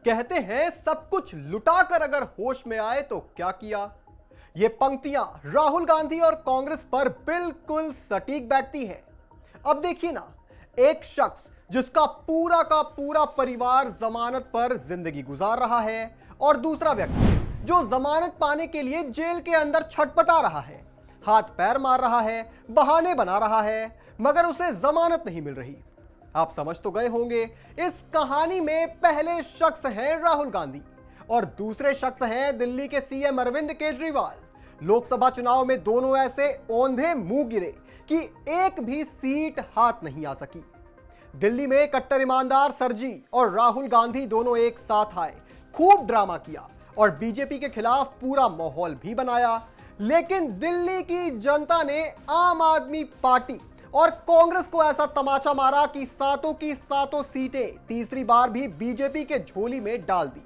कहते हैं सब कुछ लुटाकर अगर होश में आए तो क्या किया। ये पंक्तियां राहुल गांधी और कांग्रेस पर बिल्कुल सटीक बैठती हैं। अब देखिए ना, एक शख्स जिसका पूरा का पूरा परिवार जमानत पर जिंदगी गुजार रहा है और दूसरा व्यक्ति जो जमानत पाने के लिए जेल के अंदर छटपटा रहा है, हाथ पैर मार रहा है, बहाने बना रहा है, मगर उसे जमानत नहीं मिल रही। आप समझ तो गए होंगे, इस कहानी में पहले शख्स हैं राहुल गांधी और दूसरे शख्स हैं दिल्ली के सीएम अरविंद केजरीवाल। लोकसभा चुनाव में दोनों ऐसे औंधे मुंह गिरे कि एक भी सीट हाथ नहीं आ सकी। दिल्ली में कट्टर ईमानदार सरजी और राहुल गांधी दोनों एक साथ आए, खूब ड्रामा किया और बीजेपी के खिलाफ पूरा माहौल भी बनाया। लेकिन दिल्ली की जनता ने आम आदमी पार्टी और कांग्रेस को ऐसा तमाचा मारा कि सातों की सातों सीटें तीसरी बार भी बीजेपी के झोली में डाल दी।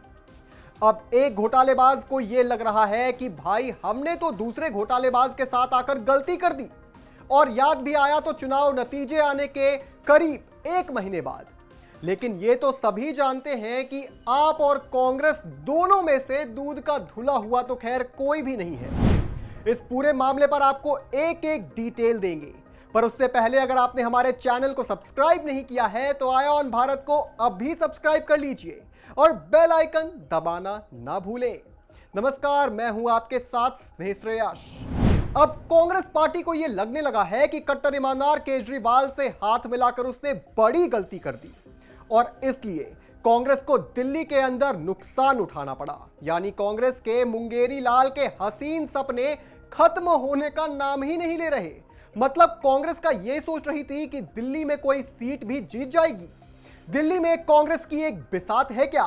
अब एक घोटालेबाज को यह लग रहा है कि भाई हमने तो दूसरे घोटालेबाज के साथ आकर गलती कर दी, और याद भी आया तो चुनाव नतीजे आने के करीब एक महीने बाद। लेकिन यह तो सभी जानते हैं कि आप और कांग्रेस दोनों में से दूध का धुला हुआ तो खैर कोई भी नहीं है। इस पूरे मामले पर आपको एक एक डिटेल देंगे, पर उससे पहले अगर आपने हमारे चैनल को सब्सक्राइब नहीं किया है तो आईऑन भारत को अभी सब्सक्राइब कर लीजिए और बेल आइकन दबाना ना भूलें। नमस्कार, मैं हूं आपके साथ स्नेह श्रेयस। अब कांग्रेस पार्टी को यह लगने लगा है कि कट्टर ईमानदार केजरीवाल से हाथ मिलाकर उसने बड़ी गलती कर दी और इसलिए कांग्रेस को दिल्ली के अंदर नुकसान उठाना पड़ा। यानी कांग्रेस के मुंगेरी लाल के हसीन सपने खत्म होने का नाम ही नहीं ले रहे। मतलब कांग्रेस का यह सोच रही थी कि दिल्ली में कोई सीट भी जीत जाएगी। दिल्ली में कांग्रेस की एक बिसात है क्या?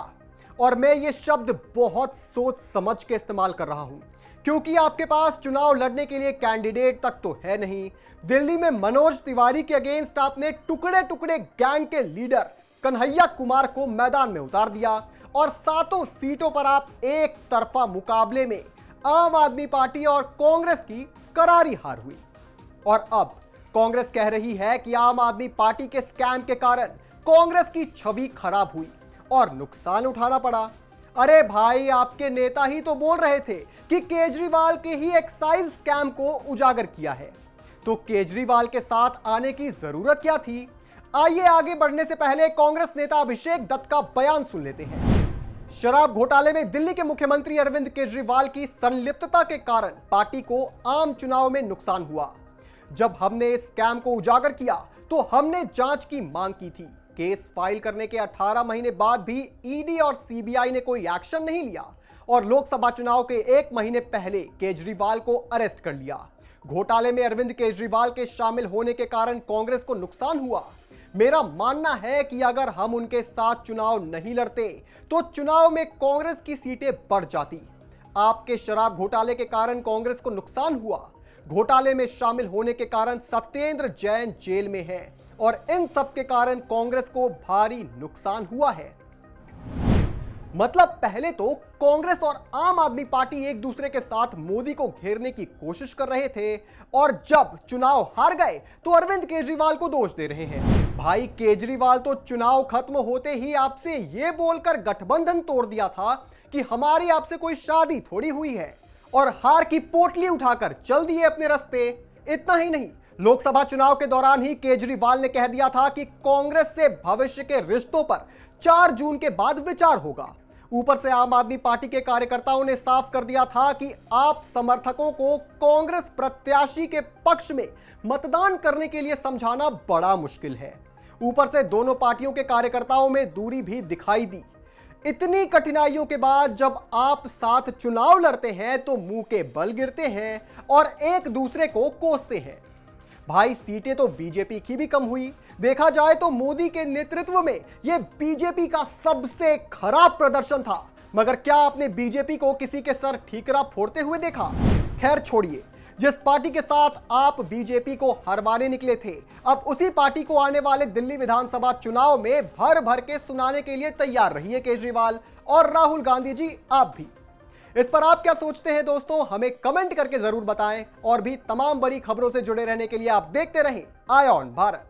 और मैं ये शब्द बहुत सोच समझ के इस्तेमाल कर रहा हूं, क्योंकि आपके पास चुनाव लड़ने के लिए कैंडिडेट तक तो है नहीं। दिल्ली में मनोज तिवारी के अगेंस्ट आपने टुकड़े टुकड़े गैंग के लीडर कन्हैया कुमार को मैदान में उतार दिया और सातों सीटों पर आप एक तरफा मुकाबले में आम आदमी पार्टी और कांग्रेस की करारी हार हुई। और अब कांग्रेस कह रही है कि आम आदमी पार्टी के स्कैम के कारण कांग्रेस की छवि खराब हुई और नुकसान उठाना पड़ा। अरे भाई, आपके नेता ही तो बोल रहे थे कि केजरीवाल के ही एक्साइज स्कैम को उजागर किया है, तो केजरीवाल के साथ आने की जरूरत क्या थी? आइए आगे बढ़ने से पहले कांग्रेस नेता अभिषेक दत्त का बयान सुन लेते हैं। शराब घोटाले में दिल्ली के मुख्यमंत्री अरविंद केजरीवाल की संलिप्तता के कारण पार्टी को आम चुनाव में नुकसान हुआ। जब हमने इस स्कैम को उजागर किया तो हमने जांच की मांग की थी। केस फाइल करने के 18 महीने बाद भी ईडी और सीबीआई ने कोई एक्शन नहीं लिया और लोकसभा चुनाव के एक महीने पहले केजरीवाल को अरेस्ट कर लिया। घोटाले में अरविंद केजरीवाल के शामिल होने के कारण कांग्रेस को नुकसान हुआ। मेरा मानना है कि अगर हम उनके साथ चुनाव नहीं लड़ते तो चुनाव में कांग्रेस की सीटें बढ़ जाती। आपके शराब घोटाले के कारण कांग्रेस को नुकसान हुआ। घोटाले में शामिल होने के कारण सत्येंद्र जैन जेल में है और इन सब के कारण कांग्रेस को भारी नुकसान हुआ है। मतलब पहले तो कांग्रेस और आम आदमी पार्टी एक दूसरे के साथ मोदी को घेरने की कोशिश कर रहे थे और जब चुनाव हार गए तो अरविंद केजरीवाल को दोष दे रहे हैं। भाई, केजरीवाल तो चुनाव खत्म होते ही आपसे यह बोलकर गठबंधन तोड़ दिया था कि हमारी आपसे कोई शादी थोड़ी हुई है, और हार की पोटली उठाकर चल दिए अपने रास्ते। इतना ही नहीं, लोकसभा चुनाव के दौरान ही केजरीवाल ने कह दिया था कि कांग्रेस से भविष्य के रिश्तों पर 4 जून के बाद विचार होगा। ऊपर से आम आदमी पार्टी के कार्यकर्ताओं ने साफ कर दिया था कि आप समर्थकों को कांग्रेस प्रत्याशी के पक्ष में मतदान करने के लिए समझाना बड़ा मुश्किल है। ऊपर से दोनों पार्टियों के कार्यकर्ताओं में दूरी भी दिखाई दी। इतनी कठिनाइयों के बाद जब आप साथ चुनाव लड़ते हैं तो मुंह के बल गिरते हैं और एक दूसरे को कोसते हैं। भाई, सीटें तो बीजेपी की भी कम हुई। देखा जाए तो मोदी के नेतृत्व में यह बीजेपी का सबसे खराब प्रदर्शन था, मगर क्या आपने बीजेपी को किसी के सर ठीकरा फोड़ते हुए देखा? खैर छोड़िए, जिस पार्टी के साथ आप बीजेपी को हरवाने निकले थे, अब उसी पार्टी को आने वाले दिल्ली विधानसभा चुनाव में भर भर के सुनाने के लिए तैयार रहिए केजरीवाल और राहुल गांधी जी, आप भी। इस पर आप क्या सोचते हैं दोस्तों, हमें कमेंट करके जरूर बताएं और भी तमाम बड़ी खबरों से जुड़े रहने के लिए आप देखते रहें आईऑन भारत।